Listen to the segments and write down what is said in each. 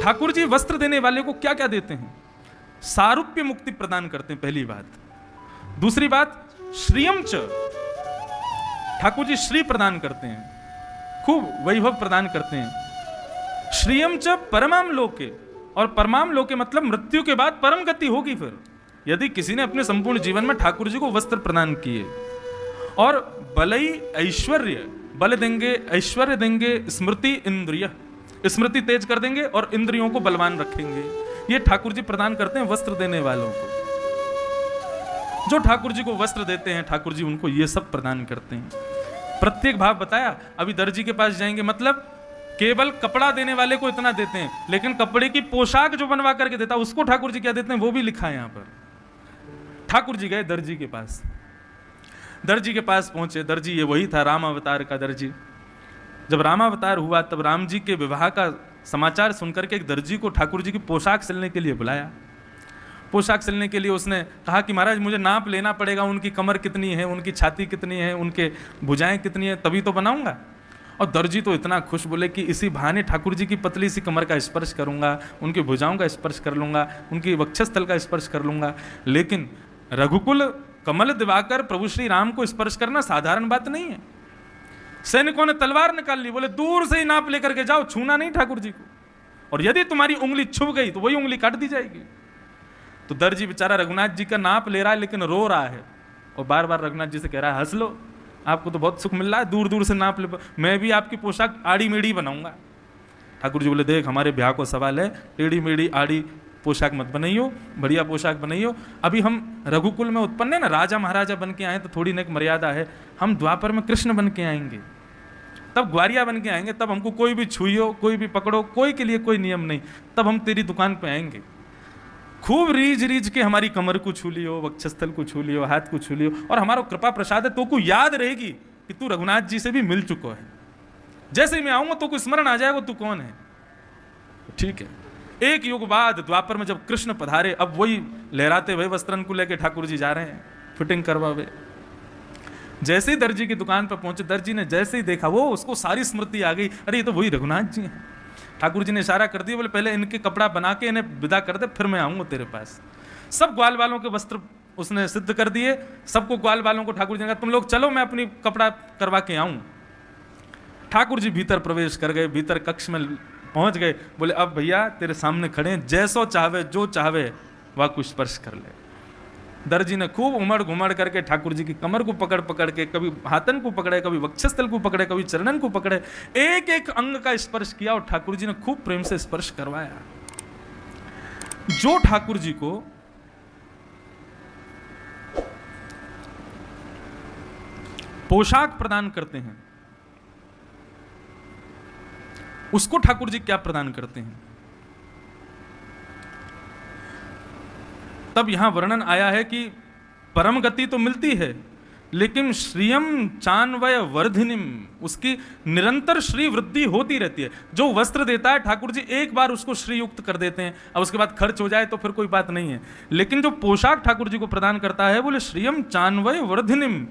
ठाकुर जी वस्त्र देने वाले को क्या क्या देते हैं? सारूप्य मुक्ति प्रदान करते हैं, पहली बात। दूसरी बात, श्रियम च, ठाकुर जी श्री प्रदान करते हैं, खूब वैभव प्रदान करते हैं। श्रियम च परमाम लोके, और परमाम लोके मतलब मृत्यु के बाद परम गति होगी। फिर यदि किसी ने अपने संपूर्ण जीवन में ठाकुर जी को वस्त्र प्रदान किए, और बलई ऐश्वर्य, बल देंगे, ऐश्वर्य देंगे, स्मृति इंद्रिय, स्मृति तेज कर देंगे और इंद्रियों को बलवान रखेंगे। ये ठाकुर जी प्रदान करते हैं वस्त्र देने वालों को। जो ठाकुर जी को वस्त्र देते हैं, ठाकुर जी उनको ये सब प्रदान करते हैं। प्रत्येक भाव बताया। अभी दर्जी के पास जाएंगे, मतलब केवल कपड़ा देने वाले को इतना देते हैं, लेकिन कपड़े की पोशाक जो बनवा करके देता है उसको ठाकुर जी क्या देते हैं वो भी लिखा है यहां पर। ठाकुर जी गए दर्जी के पास, दर्जी के पास पहुंचे। दर्जी ये वही था राम अवतार का दर्जी। जब रामावतार हुआ तब राम जी के विवाह का समाचार सुनकर के एक दर्जी को ठाकुर जी की पोशाक सिलने के लिए बुलाया। पोशाक सिलने के लिए उसने कहा कि महाराज मुझे नाप लेना पड़ेगा, उनकी कमर कितनी है, उनकी छाती कितनी है, उनके भुजाएं कितनी है, तभी तो बनाऊंगा। और दर्जी तो इतना खुश, बोले कि इसी बहाने ठाकुर जी की पतली सी कमर का स्पर्श करूंगा, उनकी भुजाओं का स्पर्श कर लूंगा, उनकी वक्षस्थल का स्पर्श कर लूंगा। लेकिन रघुकुल कमल दिवाकर प्रभु श्री राम को स्पर्श करना साधारण बात नहीं है। सैनिकों ने तलवार निकाल ली, बोले दूर से ही नाप लेकर के जाओ, छूना नहीं ठाकुर जी को, और यदि तुम्हारी उंगली छू गई तो वही उंगली काट दी जाएगी। तो दर्जी बेचारा रघुनाथ जी का नाप ले रहा है, लेकिन रो रहा है और बार बार रघुनाथ जी से कह रहा है हंस लो, आपको तो बहुत सुख मिल रहा है, दूर दूर से नाप ले, मैं भी आपकी पोशाक आड़ी मेढ़ी बनाऊंगा। ठाकुर जी बोले देख हमारे ब्याह को सवाल है, टेढ़ी मेढ़ी आड़ी पोशाक मत बनाइयो, बढ़िया पोशाक बनाइयो। अभी हम रघुकुल में उत्पन्न है ना, राजा महाराजा बन के आए तो थोड़ी ना एक मर्यादा है। हम द्वापर में कृष्ण बन के आएंगे, तब ग्वारिया बन के आएंगे, तब हमको कोई भी छुइयो, कोई भी पकड़ो, कोई के लिए कोई नियम नहीं, तब हम तेरी दुकान पे आएंगे। खूब रीझ रीझ के हमारी कमर को छू लियो, वक्षस्थल को छू लियो, हाथ को छू लियो, और हमारा कृपा प्रसाद है तो को याद रहेगी कि तू रघुनाथ जी से भी मिल चुका है। जैसे ही मैं आऊंगा तो को स्मरण आ जाएगा तू कौन है। ठीक है। एक युग बाद द्वापर में जब कृष्ण पधारे, अब वही लहराते हुए वस्त्रन को लेके ठाकुर जी जा रहे हैं फिटिंग करवावे। जैसे ही दर्जी की दुकान पर पहुंचे, दर्जी ने जैसे ही देखा वो उसको सारी स्मृति आ गई, अरे ये तो वही रघुनाथ जी हैं। ठाकुर जी ने इशारा कर दिया, बोले पहले इनके कपड़ा बना के इन्हें विदा कर दे, फिर मैं आऊंगा तेरे पास। सब ग्वाल वालों के वस्त्र उसने सिद्ध कर दिए, सबको ग्वाल वालों को ठाकुर जी ने कहा तुम लोग चलो मैं अपनी कपड़ा करवा के आऊं। ठाकुर जी भीतर प्रवेश कर गए, भीतर कक्ष में पहुंच गए, बोले अब भैया तेरे सामने खड़े हैं, जैसो चाहे जो चाहे वह कुछ स्पर्श कर ले। दर्जी ने खूब उमड़ घुमड़ करके ठाकुर जी की कमर को पकड़ पकड़ के, कभी हाथन को पकड़े, कभी वक्षस्थल को पकड़े, कभी चरणन को पकड़े, एक एक अंग का स्पर्श किया और ठाकुर जी ने खूब प्रेम से स्पर्श करवाया। जो ठाकुर जी को पोशाक प्रदान करते हैं उसको ठाकुर जी क्या प्रदान करते हैं। तब यहां वर्णन आया है कि परम गति तो मिलती है, लेकिन श्रियम चान्वय वर्धिनिम, उसकी निरंतर श्री वृद्धि होती रहती है। जो वस्त्र देता है ठाकुर जी एक बार उसको श्री युक्त कर देते हैं, अब उसके बाद खर्च हो जाए तो फिर कोई बात नहीं है। लेकिन जो पोशाक ठाकुर जी को प्रदान करता है, बोले श्रियम चान्वय वर्धिनिम,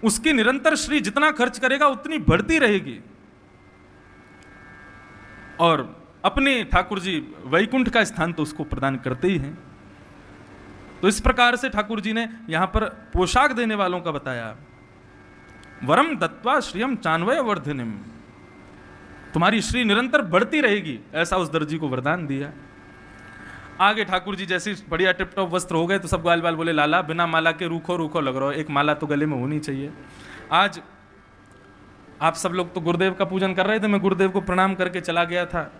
उसकी निरंतर श्री जितना खर्च करेगा उतनी बढ़ती रहेगी। और अपने ठाकुर जी वैकुंठ का स्थान तो उसको प्रदान करते ही हैं। तो इस प्रकार से ठाकुर जी ने यहां पर पोशाक देने वालों का बताया। वरम दत्वा श्रियम चान्वय वर्धिनिम, तुम्हारी श्री निरंतर बढ़ती रहेगी, ऐसा उस दर्जी को वरदान दिया। आगे ठाकुर जी जैसे बढ़िया टिपटॉप वस्त्र हो गए तो सब ग्वाल बाल बोले लाला बिना माला के रूखो रूखो लग रहा हो, एक माला तो गले में होनी चाहिए। आज आप सब लोग तो गुरुदेव का पूजन कर रहे थे, मैं गुरुदेव को प्रणाम करके चला गया था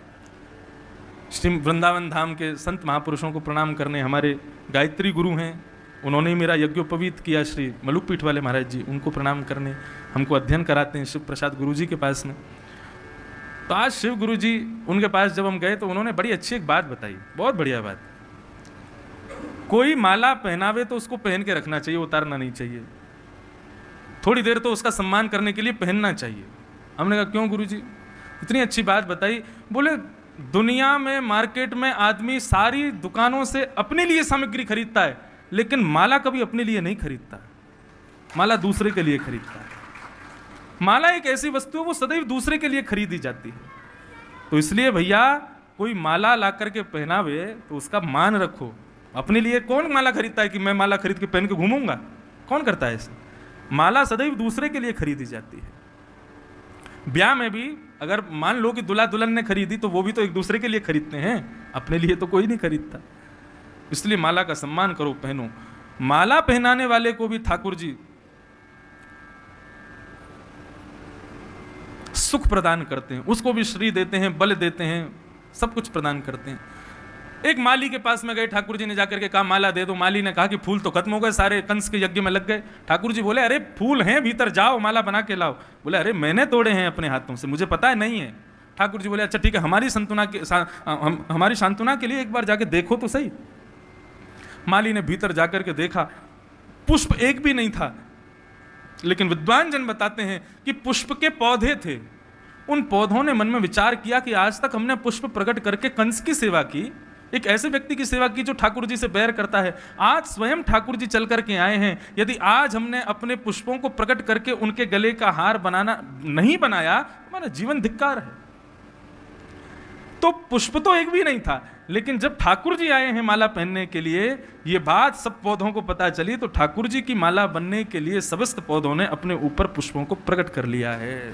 श्री वृंदावन धाम के संत महापुरुषों को प्रणाम करने। हमारे गायत्री गुरु हैं, उन्होंने ही मेरा यज्ञोपवीत किया, श्री मलुक पीठ वाले महाराज जी, उनको प्रणाम करने। हमको अध्ययन कराते हैं शिव प्रसाद गुरु जी के पास में। तो आज शिव गुरु जी उनके पास जब हम गए तो उन्होंने बड़ी अच्छी एक बात बताई, बहुत बढ़िया बात। कोई माला पहनावे तो उसको पहन के रखना चाहिए, उतारना नहीं चाहिए। थोड़ी देर तो उसका सम्मान करने के लिए पहनना चाहिए। हमने कहा क्यों गुरु जी? इतनी अच्छी बात बताई। बोले दुनिया में मार्केट में आदमी सारी दुकानों से अपने लिए सामग्री खरीदता है, लेकिन माला कभी अपने लिए नहीं खरीदता, माला दूसरे के लिए खरीदता है। माला एक ऐसी वस्तु है वो सदैव दूसरे के लिए खरीदी जाती है। तो इसलिए भैया कोई माला ला करके पहनावे तो उसका मान रखो। अपने लिए कौन माला खरीदता है कि मैं माला खरीद के पहन के घूमूंगा? कौन करता है ऐसे? माला सदैव दूसरे के लिए खरीदी जाती है। ब्याह में भी अगर मान लो कि दूल्हा दुल्हन ने खरीदी तो वो भी तो एक दूसरे के लिए खरीदते हैं, अपने लिए तो कोई नहीं खरीदता। इसलिए माला का सम्मान करो, पहनो। माला पहनाने वाले को भी ठाकुर जी सुख प्रदान करते हैं, उसको भी श्री देते हैं, बल देते हैं, सब कुछ प्रदान करते हैं। एक माली के पास में गए, ठाकुर जी ने जाकर के कहा माला दे दो। माली ने कहा कि फूल तो खत्म हो गए, सारे कंस के यज्ञ में लग गए। ठाकुर जी बोले अरे फूल हैं भीतर, जाओ माला बना के लाओ। बोले अरे मैंने तोड़े हैं अपने हाथों से, मुझे पता है नहीं है। ठाकुर जी बोले अच्छा ठीक है, हमारी सांत्वना के लिए एक बार जाके देखो तो सही। माली ने भीतर जाकर के देखा, पुष्प एक भी नहीं था। लेकिन विद्वान जन बताते हैं कि पुष्प के पौधे थे। उन पौधों ने मन में विचार किया कि आज तक हमने पुष्प प्रकट करके कंस की सेवा की, एक ऐसे व्यक्ति की सेवा की जो ठाकुर जी से बैर करता है। आज स्वयं ठाकुर जी चल करके आए हैं, यदि आज हमने अपने पुष्पों को प्रकट करके उनके गले का हार बनाना नहीं बनाया, हमारा जीवन धिक्कार है। तो पुष्प तो एक भी नहीं था, लेकिन जब ठाकुर जी आए हैं माला पहनने के लिए, ये बात सब पौधों को पता चली, तो ठाकुर जी की माला बनने के लिए समस्त पौधों ने अपने ऊपर पुष्पों को प्रकट कर लिया है।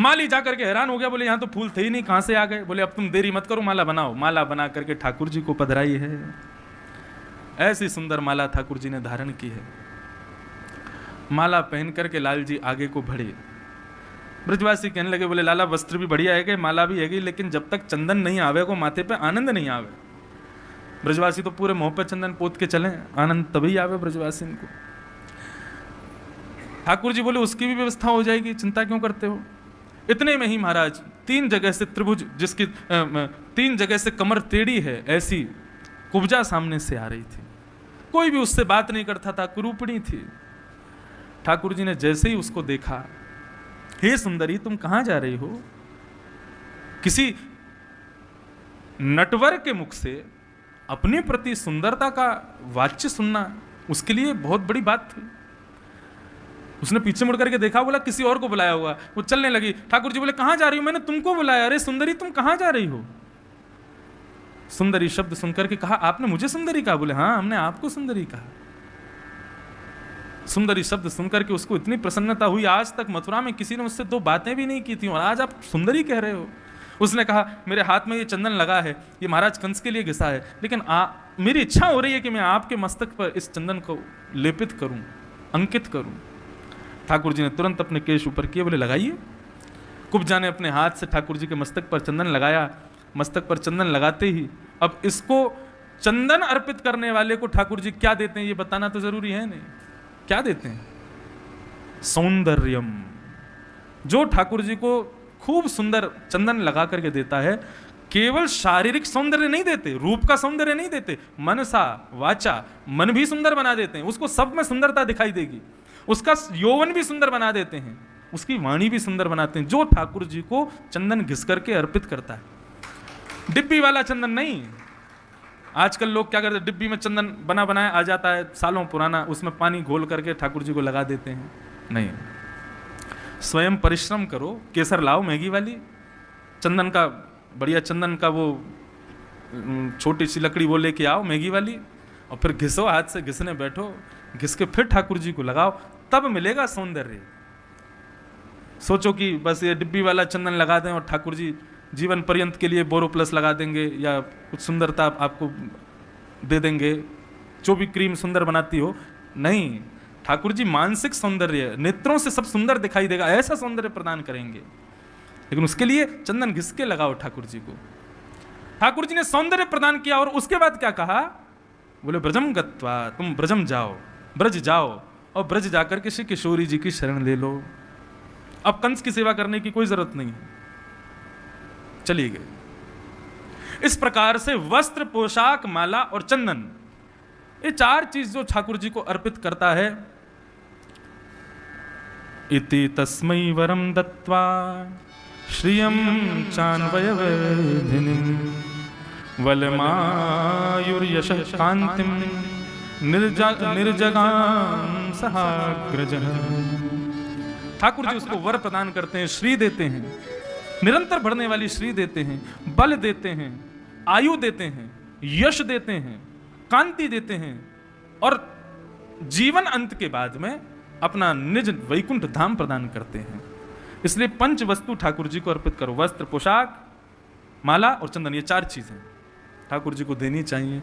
माली जाकर के हैरान हो गया, बोले यहाँ तो फूल थे ही नहीं, कहां से आ गए? बोले अब तुम देरी मत करो, माला बनाओ। माला बना करके ठाकुर जी को पधराई है। ऐसी सुंदर माला ठाकुर जी ने धारण की है। माला पहन करके लाल जी आगे को बढ़े। ब्रजवासी कहने लगे, बोले लाला वस्त्र भी बढ़िया है, माला भी है, लेकिन जब तक चंदन नहीं आवे को माथे पे आनंद नहीं आवे। ब्रजवासी तो पूरे मुंह पे चंदन पोत के चले, आनंद तभी आवे ब्रजवासी को। ठाकुर जी बोले उसकी भी व्यवस्था हो जाएगी, चिंता क्यों करते हो? इतने में ही महाराज 3 जगह से त्रिभुज, जिसकी 3 जगह से कमर टेढ़ी है, ऐसी कुब्जा सामने से आ रही थी। कोई भी उससे बात नहीं करता था, कुरूपणी थी। ठाकुर जी ने जैसे ही उसको देखा, हे सुंदरी तुम कहां जा रही हो? किसी नटवर के मुख से अपने प्रति सुंदरता का वाच्य सुनना उसके लिए बहुत बड़ी बात थी। उसने पीछे मुड़ करके देखा, बोला किसी और को बुलाया हुआ। वो चलने लगी। ठाकुर जी बोले कहां जा रही हो? मैंने तुमको बुलाया। अरे सुंदरी तुम कहां जा रही हो? सुंदरी शब्द सुनकर के कहा, आपने मुझे सुंदरी कहा? बोले हाँ, हमने आपको सुंदरी कहा। सुंदरी शब्द सुनकर के उसको इतनी प्रसन्नता हुई, आज तक मथुरा में किसी ने उससे 2 बातें भी नहीं की थी और आज आप सुंदरी कह रहे हो। उसने कहा मेरे हाथ में ये चंदन लगा है, ये महाराज कंस के लिए घिसा है, लेकिन मेरी इच्छा हो रही है कि मैं आपके मस्तक पर इस चंदन को लेपित करूं, अंकित करूं। ठाकुर जी ने तुरंत अपने केश ऊपर किए, बोले लगाइए। कुब्जा ने अपने हाथ से ठाकुर जी के मस्तक पर चंदन लगाया। मस्तक पर चंदन लगाते ही अब इसको चंदन अर्पित करने वाले को ठाकुर जी क्या देते हैं ये बताना तो जरूरी है नहीं। क्या देते हैं? सौंदर्यम। जो ठाकुर जी को खूब सुंदर चंदन लगा करके देता है, केवल शारीरिक सौंदर्य नहीं देते, रूप का सौंदर्य नहीं देते, मनसा वाचा, मन भी सुंदर बना देते हैं। उसको सब में सुंदरता दिखाई देगी, उसका यौवन भी सुंदर बना देते हैं, उसकी वाणी भी सुंदर बनाते हैं। जो ठाकुर जी को चंदन घिस करके अर्पित करता है, डिब्बी वाला चंदन नहीं। आजकल लोग क्या करते हैं, डिब्बी में चंदन बना बनाया आ जाता है सालों पुराना, उसमें पानी घोल करके ठाकुर जी को लगा देते हैं। नहीं, स्वयं परिश्रम करो, केसर लाओ मैगी वाली, चंदन का बढ़िया चंदन का वो छोटी सी लकड़ी वो लेके आओ मैगी वाली, और फिर घिसो, हाथ से घिसने बैठो, घिस के फिर ठाकुर जी को लगाओ, तब मिलेगा सौंदर्य। सोचो कि बस ये डिब्बी वाला चंदन लगा दें और ठाकुर जी जीवन पर्यंत के लिए बोरो प्लस लगा देंगे या कुछ सुंदरता आपको दे देंगे, जो भी क्रीम सुंदर बनाती हो। नहीं, ठाकुर जी मानसिक सौंदर्य, नेत्रों से सब सुंदर दिखाई देगा, ऐसा सौंदर्य प्रदान करेंगे। लेकिन उसके लिए चंदन घिस के लगाओ ठाकुर जी को। ठाकुर जी ने सौंदर्य प्रदान किया और उसके बाद क्या कहा? बोले ब्रजम गत्वा, तुम ब्रजम जाओ, ब्रज जाओ और ब्रज जाकर के श्री किशोरी जी की शरण ले लो। अब कंस की सेवा करने की कोई जरूरत नहीं है, चली गई। इस प्रकार से वस्त्र, पोशाक, माला और चंदन, ये 4 चीज जो ठाकुर जी को अर्पित करता है, इति तस्मै वरम दत्वा श्रियं चान्वयवर्धिनीं वलमायुर्यशः कान्तिं निर्जगां सहाग्रजः। ठाकुर जी उसको वर प्रदान करते हैं, श्री देते हैं, निरंतर बढ़ने वाली श्री देते हैं, बल देते हैं, आयु देते हैं, यश देते हैं, कांति देते हैं और जीवन अंत के बाद में अपना निज वैकुंठ धाम प्रदान करते हैं। इसलिए पंच वस्तु ठाकुर जी को अर्पित करो। वस्त्र, पोशाक, माला और चंदन, ये 4 चीजें ठाकुर जी को देनी चाहिए।